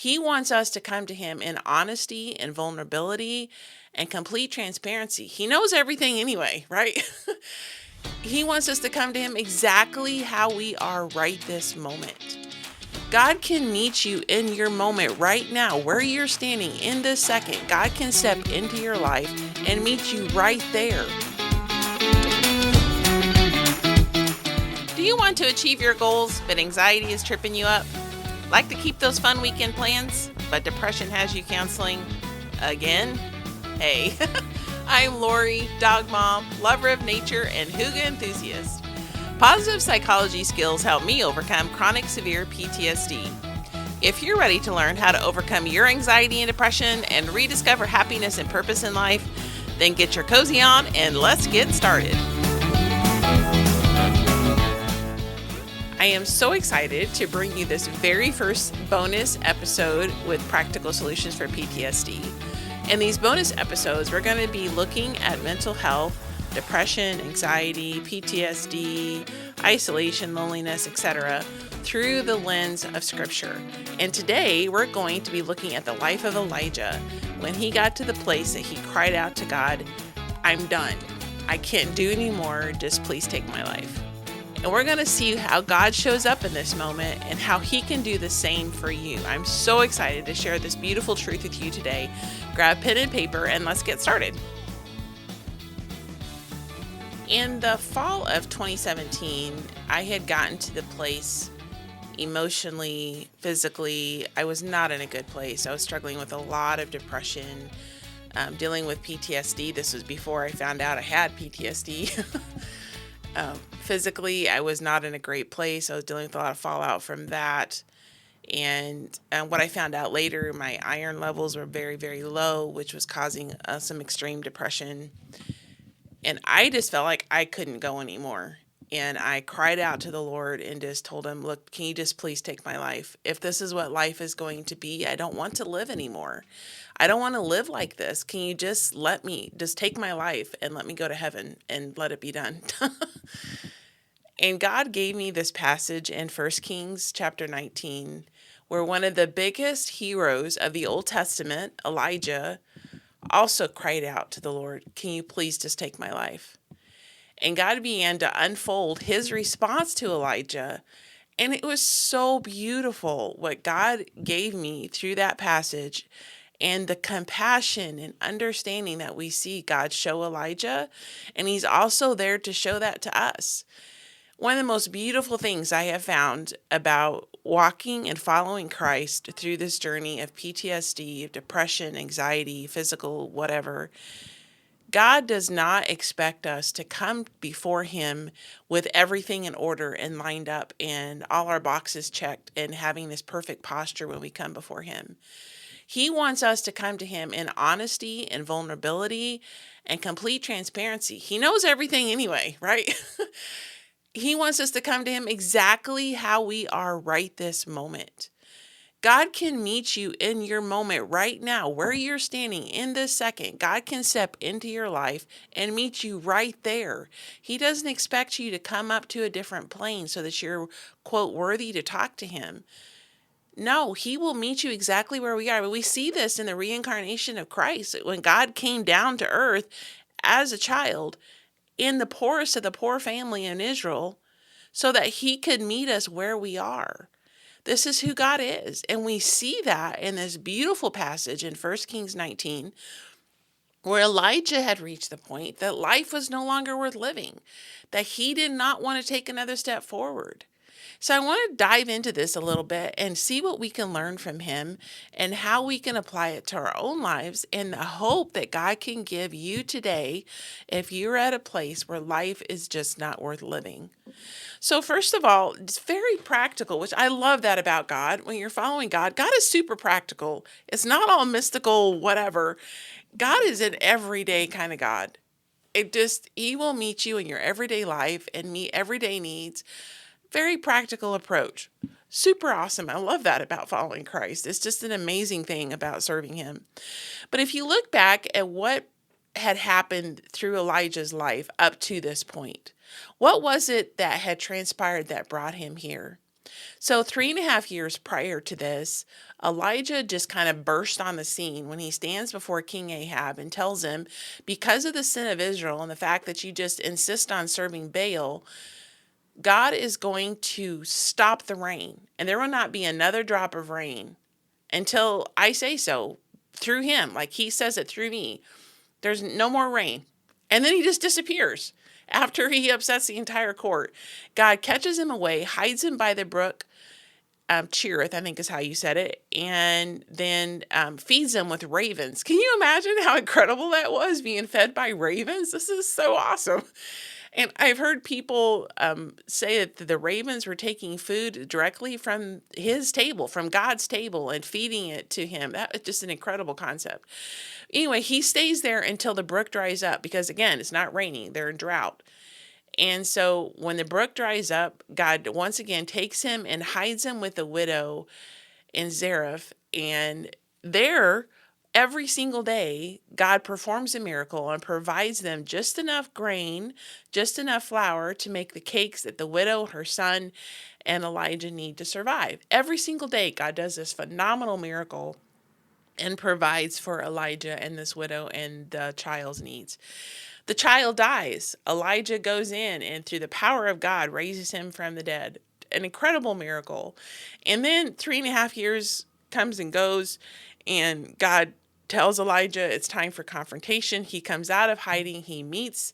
He wants us to come to him in honesty and vulnerability and complete transparency. He knows everything anyway, right? He wants us to come to him exactly how we are right this moment. God can meet you in your moment right now, where you're standing in this second. God can step into your life and meet you right there. Do you want to achieve your goals, but anxiety is tripping you up? Like to keep those fun weekend plans, but depression has you counseling again? Hey, I'm Lori, dog mom, lover of nature, and hygge enthusiast. Positive psychology skills help me overcome chronic severe PTSD. If you're ready to learn how to overcome your anxiety and depression and rediscover happiness and purpose in life, then get your cozy on and let's get started. I am so excited to bring you this very first bonus episode with practical solutions for PTSD. In these bonus episodes, we're going to be looking at mental health, depression, anxiety, PTSD, isolation, loneliness, etc. through the lens of Scripture. And today, we're going to be looking at the life of Elijah when he got to the place that he cried out to God, "I'm done. I can't do anymore. Just please take my life." And we're going to see how God shows up in this moment and how he can do the same for you. I'm so excited to share this beautiful truth with you today. Grab pen and paper and let's get started. In the fall of 2017, I had gotten to the place emotionally, physically, I was not in a good place. I was struggling with a lot of depression, dealing with PTSD. This was before I found out I had PTSD. Physically, I was not in a great place. I was dealing with a lot of fallout from that. And what I found out later, my iron levels were very, very low, which was causing some extreme depression. And I just felt like I couldn't go anymore. And I cried out to the Lord and just told him, "Look, can you just please take my life? If this is what life is going to be, I don't want to live anymore. I don't want to live like this. Can you just just take my life and let me go to heaven and let it be done?" And God gave me this passage in 1 Kings chapter 19, where one of the biggest heroes of the Old Testament, Elijah, also cried out to the Lord, "Can you please just take my life?" And God began to unfold his response to Elijah. And it was so beautiful what God gave me through that passage and the compassion and understanding that we see God show Elijah. And he's also there to show that to us. One of the most beautiful things I have found about walking and following Christ through this journey of PTSD, depression, anxiety, physical, whatever, God does not expect us to come before him with everything in order and lined up and all our boxes checked and having this perfect posture when we come before him. He wants us to come to him in honesty and vulnerability and complete transparency. He knows everything anyway, right? He wants us to come to him exactly how we are right this moment. God can meet you in your moment right now, where you're standing in this second. God can step into your life and meet you right there. He doesn't expect you to come up to a different plane so that you're, quote, worthy to talk to him. No, he will meet you exactly where we are. But we see this in the reincarnation of Christ. When God came down to earth as a child, in the poorest of the poor family in Israel, so that he could meet us where we are. This is who God is. And we see that in this beautiful passage in 1 Kings 19, where Elijah had reached the point that life was no longer worth living, that he did not want to take another step forward. So I want to dive into this a little bit and see what we can learn from him and how we can apply it to our own lives, and the hope that God can give you today if you're at a place where life is just not worth living. So first of all, it's very practical, which I love that about God. When you're following God, God is super practical. It's not all mystical, whatever. God is an everyday kind of God. He will meet you in your everyday life and meet everyday needs. Very practical approach. Super awesome. I love that about following Christ. It's just an amazing thing about serving him. But if you look back at what had happened through Elijah's life up to this point, what was it that had transpired that brought him here? So 3.5 years prior to this, Elijah just kind of burst on the scene when he stands before King Ahab and tells him, because of the sin of Israel and the fact that you just insist on serving Baal, God is going to stop the rain, and there will not be another drop of rain until I say so through him. Like he says it through me. There's no more rain. And then he just disappears after he upsets the entire court. God catches him away, hides him by the brook, Cherith, I think is how you said it, and then feeds them with ravens. Can you imagine how incredible that was, being fed by ravens? This is so awesome. And I've heard people say that the ravens were taking food directly from his table, from God's table, and feeding it to him. That is just an incredible concept. Anyway, he stays there until the brook dries up because, again, it's not raining. They're in drought. And so when the brook dries up, God once again takes him and hides him with a widow in Zarephath. And there, every single day, God performs a miracle and provides them just enough grain, just enough flour to make the cakes that the widow, her son, and Elijah need to survive. Every single day, God does this phenomenal miracle and provides for Elijah and this widow and the child's needs. The child dies. Elijah goes in and through the power of God raises him from the dead. An incredible miracle. And then 3.5 years comes and goes, and God tells Elijah it's time for confrontation. He comes out of hiding. He meets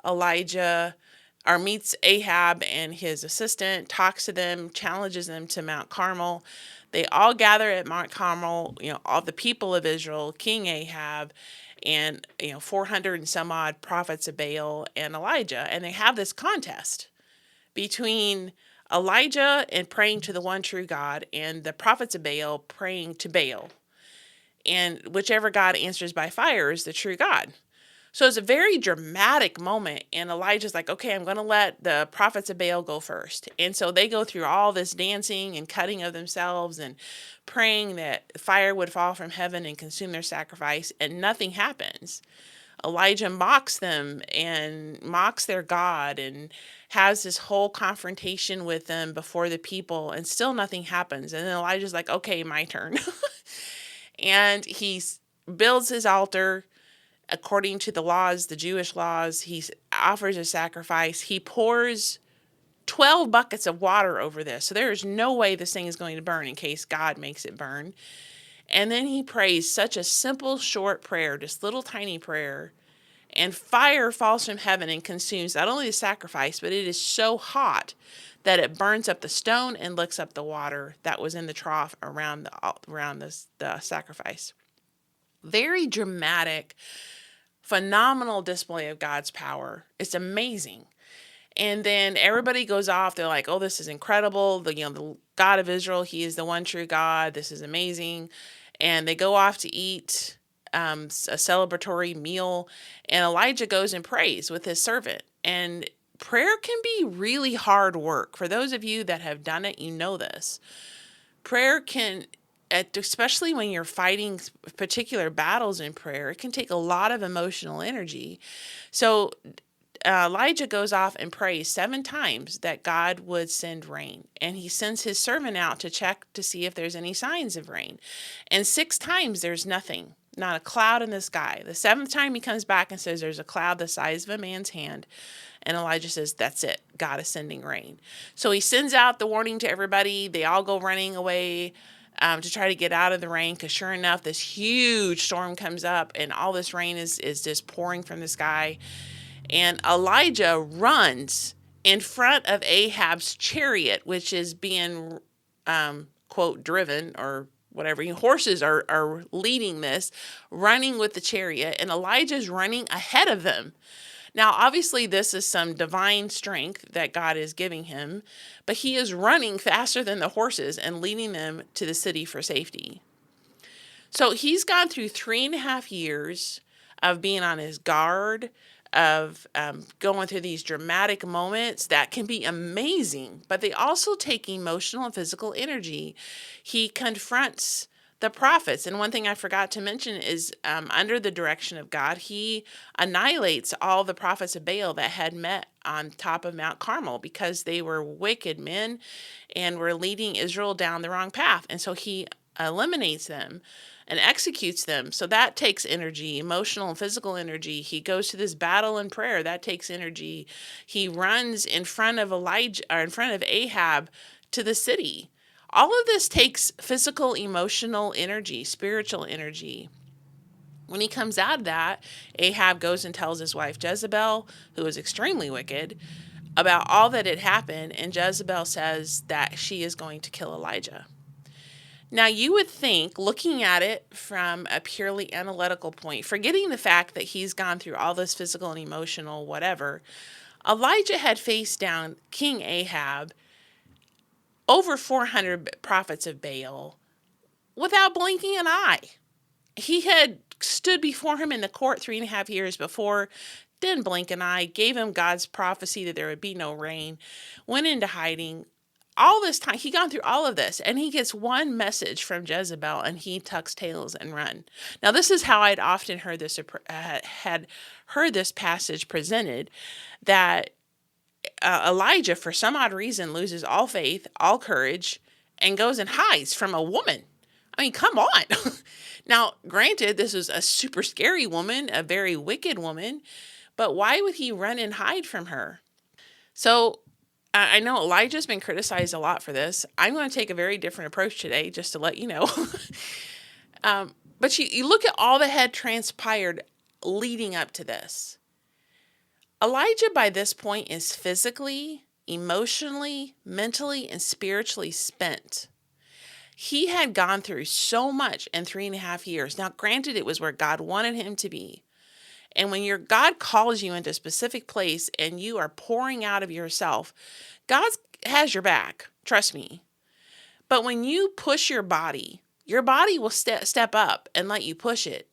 meets Ahab and his assistant, talks to them, challenges them to Mount Carmel. They all gather at Mount Carmel, all the people of Israel, King Ahab, and 400 and some odd prophets of Baal and Elijah. And they have this contest between Elijah and praying to the one true God and the prophets of Baal praying to Baal. And whichever God answers by fire is the true God. So it's a very dramatic moment, and Elijah's like, okay, I'm going to let the prophets of Baal go first. And so they go through all this dancing and cutting of themselves and praying that fire would fall from heaven and consume their sacrifice, and nothing happens. Elijah mocks them and mocks their God and has this whole confrontation with them before the people, and still nothing happens. And then Elijah's like, okay, my turn. And he builds his altar according to the laws, the Jewish laws. He offers a sacrifice. He pours 12 buckets of water over this. So there is no way this thing is going to burn in case God makes it burn. And then he prays such a simple, short prayer, this little tiny prayer. And fire falls from heaven and consumes not only the sacrifice, but it is so hot that it burns up the stone and licks up the water that was in the trough around the sacrifice. Very dramatic, phenomenal display of God's power. It's amazing. And then everybody goes off. They're like, oh, this is incredible. The God of Israel, he is the one true God. This is amazing. And they go off to eat a celebratory meal. And Elijah goes and prays with his servant. And prayer can be really hard work. For those of you that have done it, you know this. Prayer can, especially when you're fighting particular battles in prayer, it can take a lot of emotional energy. So Elijah goes off and prays 7 times that God would send rain. And he sends his servant out to check to see if there's any signs of rain. And 6 times there's nothing, not a cloud in the sky. The 7th time he comes back and says there's a cloud the size of a man's hand. And Elijah says, that's it. God is sending rain. So he sends out the warning to everybody. They all go running away to try to get out of the rain, because sure enough, this huge storm comes up and all this rain is just pouring from the sky. And Elijah runs in front of Ahab's chariot, which is being, quote, driven or whatever. Horses are leading this, running with the chariot, and Elijah's running ahead of them. Now, obviously, this is some divine strength that God is giving him, but he is running faster than the horses and leading them to the city for safety. So he's gone through 3.5 years of being on his guard, of going through these dramatic moments that can be amazing, but they also take emotional and physical energy. He confronts the prophets. And one thing I forgot to mention is under the direction of God, he annihilates all the prophets of Baal that had met on top of Mount Carmel because they were wicked men and were leading Israel down the wrong path. And so he eliminates them and executes them. So that takes energy, emotional and physical energy. He goes to this battle in prayer. That takes energy. He runs in front of Elijah, or in front of Ahab, to the city. All of this takes physical, emotional energy, spiritual energy. When he comes out of that, Ahab goes and tells his wife Jezebel, who is extremely wicked, about all that had happened, and Jezebel says that she is going to kill Elijah. Now, you would think, looking at it from a purely analytical point, forgetting the fact that he's gone through all this physical and emotional whatever, Elijah had faced down King Ahab, over 400 prophets of Baal, without blinking an eye. He had stood before him in the court 3.5 years before, didn't blink an eye, gave him God's prophecy that there would be no rain, went into hiding. All this time, he gone through all of this, and he gets one message from Jezebel, and he tucks tails and run. Now, this is how I'd often heard this, had heard this passage presented, that Elijah, for some odd reason, loses all faith, all courage, and goes and hides from a woman. I mean, come on. Now, granted, this is a super scary woman, a very wicked woman, but why would he run and hide from her? So I know Elijah's been criticized a lot for this. I'm going to take a very different approach today, just to let you know. But you look at all that had transpired leading up to this. Elijah, by this point, is physically, emotionally, mentally, and spiritually spent. He had gone through so much in 3.5 years. Now, granted, it was where God wanted him to be. And when your God calls you into a specific place and you are pouring out of yourself, God has your back. Trust me. But when you push your body will step up and let you push it.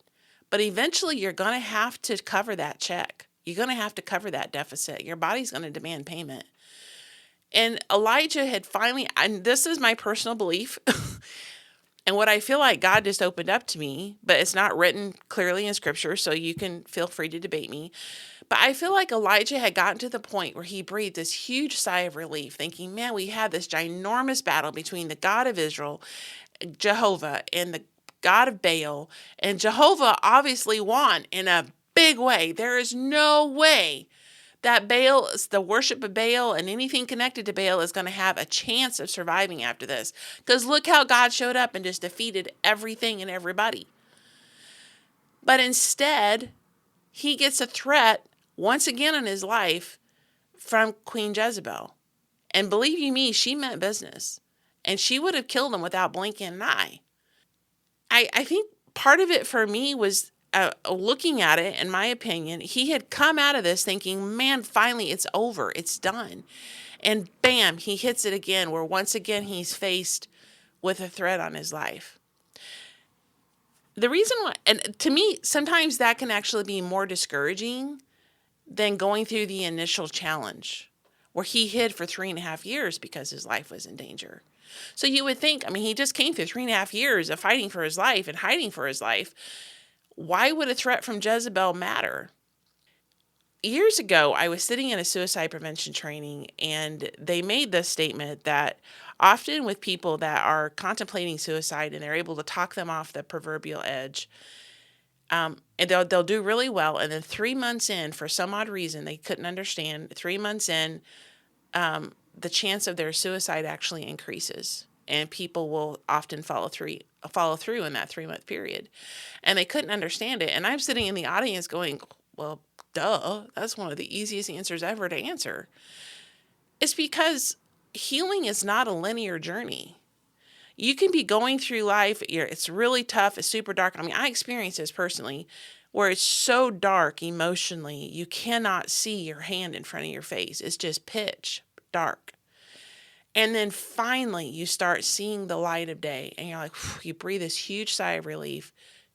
But eventually you're going to have to cover that check. You're going to have to cover that deficit. Your body's going to demand payment. And Elijah had finally, and this is my personal belief, and what I feel like God just opened up to me, but it's not written clearly in scripture, so you can feel free to debate me. But I feel like Elijah had gotten to the point where he breathed this huge sigh of relief, thinking, man, we had this ginormous battle between the God of Israel, Jehovah, and the God of Baal, and Jehovah obviously won in a big way. There is no way that Baal, the worship of Baal and anything connected to Baal, is going to have a chance of surviving after this. Because look how God showed up and just defeated everything and everybody. But instead, he gets a threat once again in his life from Queen Jezebel. And believe you me, she meant business. And she would have killed him without blinking an eye. I think part of it for me was looking at it, in my opinion, he had come out of this thinking, man, finally it's over. It's done. And bam, he hits it again, where once again he's faced with a threat on his life. The reason why, and to me, sometimes that can actually be more discouraging than going through the initial challenge, where he hid for 3.5 years because his life was in danger. So you would think, I mean, he just came through 3.5 years of fighting for his life and hiding for his life. Why would a threat from Jezebel matter? Years ago, I was sitting in a suicide prevention training, and they made this statement that often with people that are contemplating suicide and they're able to talk them off the proverbial edge, and they'll do really well. And then 3 months in, for some odd reason they couldn't understand, 3 months in, the chance of their suicide actually increases, and people will often follow through in that 3-month period. And they couldn't understand it. And I'm sitting in the audience going, well, duh, that's one of the easiest answers ever to answer. It's because healing is not a linear journey. You can be going through life, it's really tough, it's super dark. I mean, I experienced this personally, where it's so dark emotionally, you cannot see your hand in front of your face. It's just pitch dark. And then finally you start seeing the light of day, and you're like, you breathe this huge sigh of relief.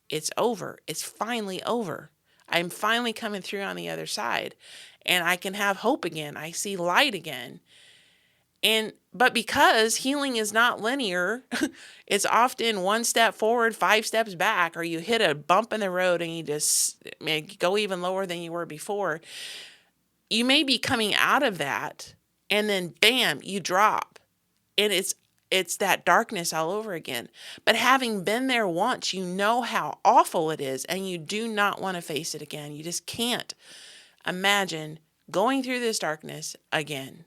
It's over. It's finally over. I'm finally coming through on the other side, and I can have hope again. I see light again. But because healing is not linear, it's often one step forward, 5 steps back, or you hit a bump in the road and you just go even lower than you were before. You may be coming out of that and then bam, you drop. And it's that darkness all over again. But having been there once, you know how awful it is and you do not want to face it again. You just can't imagine going through this darkness again.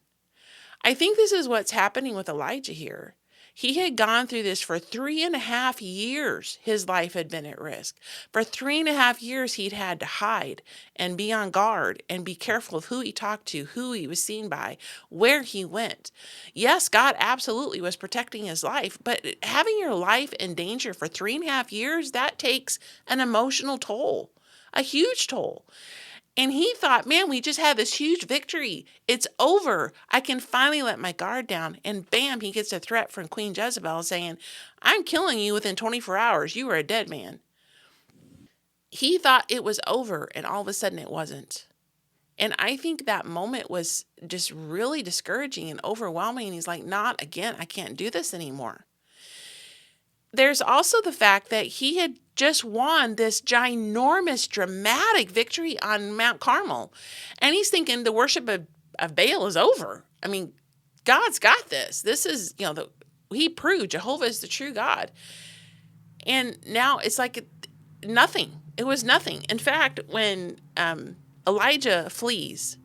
I think this is what's happening with Elijah here. He had gone through this for 3.5 years. His life had been at risk. For 3.5 years, he'd had to hide and be on guard and be careful of who he talked to, who he was seen by, where he went. Yes, God absolutely was protecting his life, but having your life in danger for 3.5 years, that takes an emotional toll, a huge toll. And he thought, man, we just had this huge victory. It's over. I can finally let my guard down. And bam, he gets a threat from Queen Jezebel saying, I'm killing you within 24 hours. You are a dead man. He thought it was over, and all of a sudden it wasn't. And I think that moment was just really discouraging and overwhelming. And he's like, not again. I can't do this anymore. There's also the fact that he had just won this ginormous, dramatic victory on Mount Carmel. And he's thinking the worship of Baal is over. I mean, God's got this. This is, he proved Jehovah is the true God. And now it's like nothing. It was nothing. In fact, when Elijah flees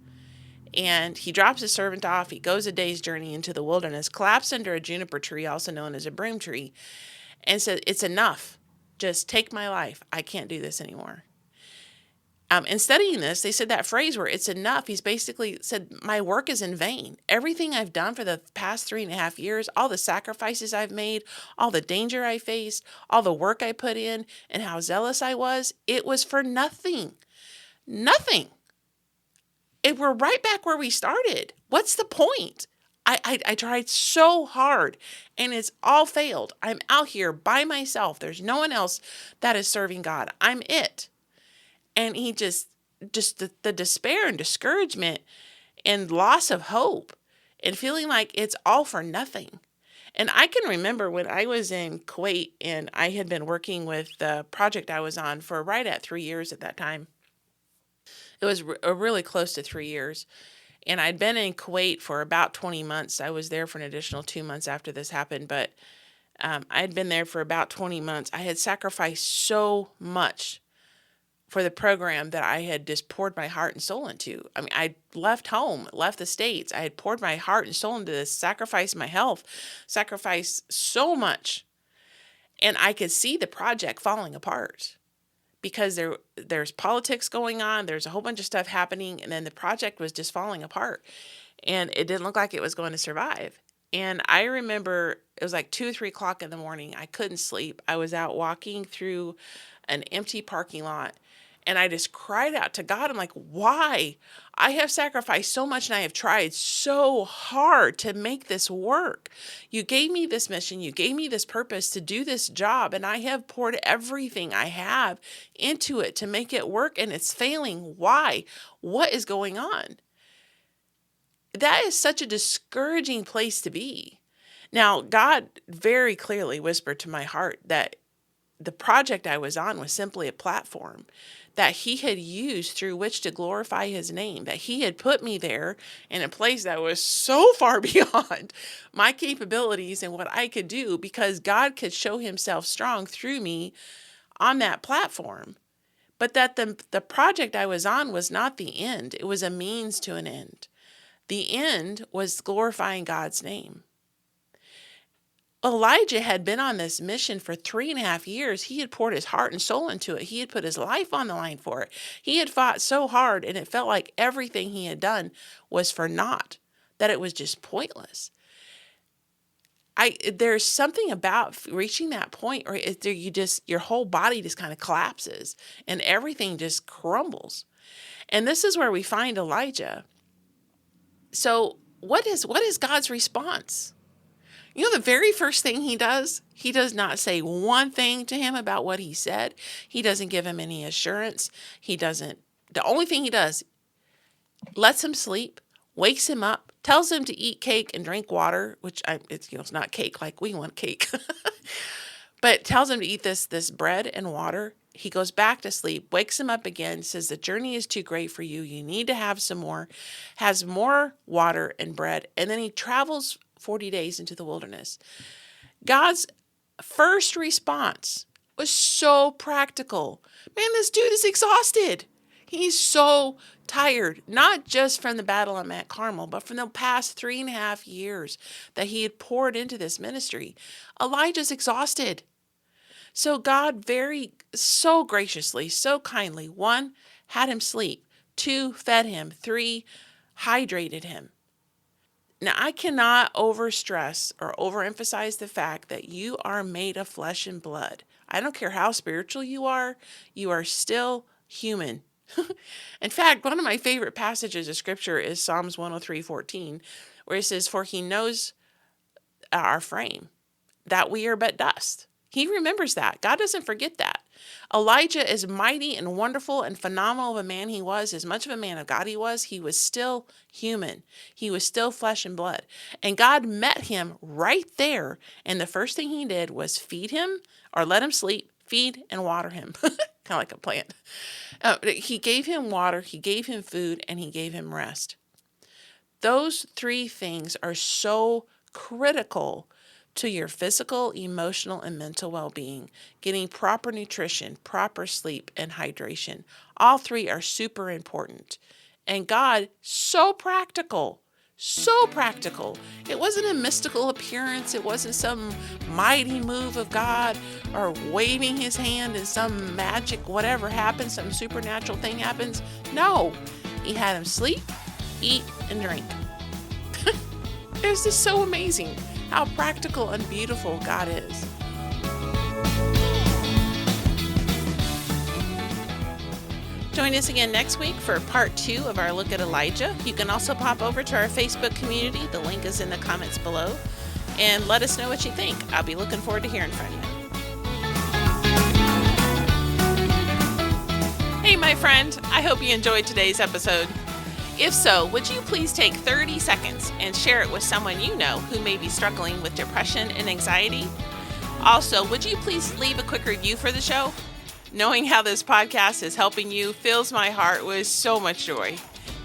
and he drops his servant off, he goes a day's journey into the wilderness, collapses under a juniper tree, also known as a broom tree, and said, it's enough. Just take my life. I can't do this anymore. In studying this, they said that phrase where it's enough, he's basically said, my work is in vain. Everything I've done for the past 3.5 years, all the sacrifices I've made, all the danger I faced, all the work I put in, and how zealous I was, it was for nothing. Nothing. We're right back where we started. What's the point? I tried so hard and it's all failed. I'm out here by myself. There's no one else that is serving God. I'm it. And he just the despair and discouragement and loss of hope and feeling like it's all for nothing. And I can remember when I was in Kuwait and I had been working with the project I was on for right at 3 years at that time. It was really close to 3 years. And I'd been in Kuwait for about 20 months. I was there for an additional 2 months after this happened, but I'd been there for about 20 months. I had sacrificed so much for the program that I had just poured my heart and soul into. I mean, I left home, left the States. I had poured my heart and soul into this, sacrificed my health, sacrificed so much. And I could see the project falling apart. Because there's politics going on, there's a whole bunch of stuff happening, and then the project was just falling apart. And it didn't look like it was going to survive. And I remember it was like 2 or 3 o'clock in the morning. I couldn't sleep. I was out walking through an empty parking lot, and I just cried out to God. I'm like, why? I have sacrificed so much and I have tried so hard to make this work. You gave me this mission. You gave me this purpose to do this job, and I have poured everything I have into it to make it work, and it's failing. Why? What is going on? That is such a discouraging place to be. Now, God very clearly whispered to my heart that the project I was on was simply a platform that he had used through which to glorify his name, that he had put me there in a place that was so far beyond my capabilities and what I could do, because God could show himself strong through me on that platform. But that the project I was on was not the end. It was a means to an end. The end was glorifying God's name. Elijah had been on this mission for 3.5 years. He had poured his heart and soul into it. He had put his life on the line for it. He had fought so hard, and it felt like everything he had done was for naught, that it was just pointless. There's something about reaching that point where your whole body just kind of collapses and everything just crumbles. And this is where we find Elijah. So what is God's response? The very first thing he does not say one thing to him about what he said. He doesn't give him any assurance. The only thing he does, lets him sleep, wakes him up, tells him to eat cake and drink water, it's not cake like we want cake, but tells him to eat this bread and water. He goes back to sleep, wakes him up again, says the journey is too great for you. You need to have some more, has more water and bread. And then he travels 40 days into the wilderness. God's first response was so practical. Man, this dude is exhausted. He's so tired, not just from the battle on Mount Carmel, but from the past 3.5 years that he had poured into this ministry. Elijah's exhausted. So God so graciously, so kindly, 1, had him sleep, 2, fed him, 3, hydrated him. Now, I cannot overstress or overemphasize the fact that you are made of flesh and blood. I don't care how spiritual you are still human. In fact, one of my favorite passages of scripture is Psalms 103:14, where it says, "For he knows our frame, that we are but dust." He remembers that. God doesn't forget that. Elijah, as mighty and wonderful and phenomenal of a man he was, as much of a man of God he was still human. He was still flesh and blood. And God met him right there. And the first thing he did was feed him, or let him sleep, feed and water him. Kind of like a plant. He gave him water, he gave him food, and he gave him rest. Those 3 things are so critical to your physical, emotional, and mental well-being. Getting proper nutrition, proper sleep, and hydration. All 3 are super important. And God, so practical. So practical. It wasn't a mystical appearance. It wasn't some mighty move of God or waving his hand and some magic whatever happens, some supernatural thing happens. No. He had him sleep, eat, and drink. It's just so amazing how practical and beautiful God is. Join us again next week for part 2 of our look at Elijah. You can also pop over to our Facebook community. The link is in the comments below. And let us know what you think. I'll be looking forward to hearing from you. Hey, my friend. I hope you enjoyed today's episode. If so, would you please take 30 seconds and share it with someone you know who may be struggling with depression and anxiety? Also, would you please leave a quick review for the show? Knowing how this podcast is helping you fills my heart with so much joy,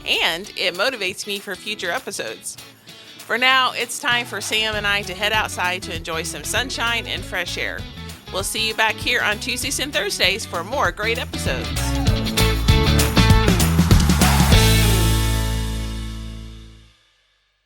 and it motivates me for future episodes. For now, it's time for Sam and I to head outside to enjoy some sunshine and fresh air. We'll see you back here on Tuesdays and Thursdays for more great episodes.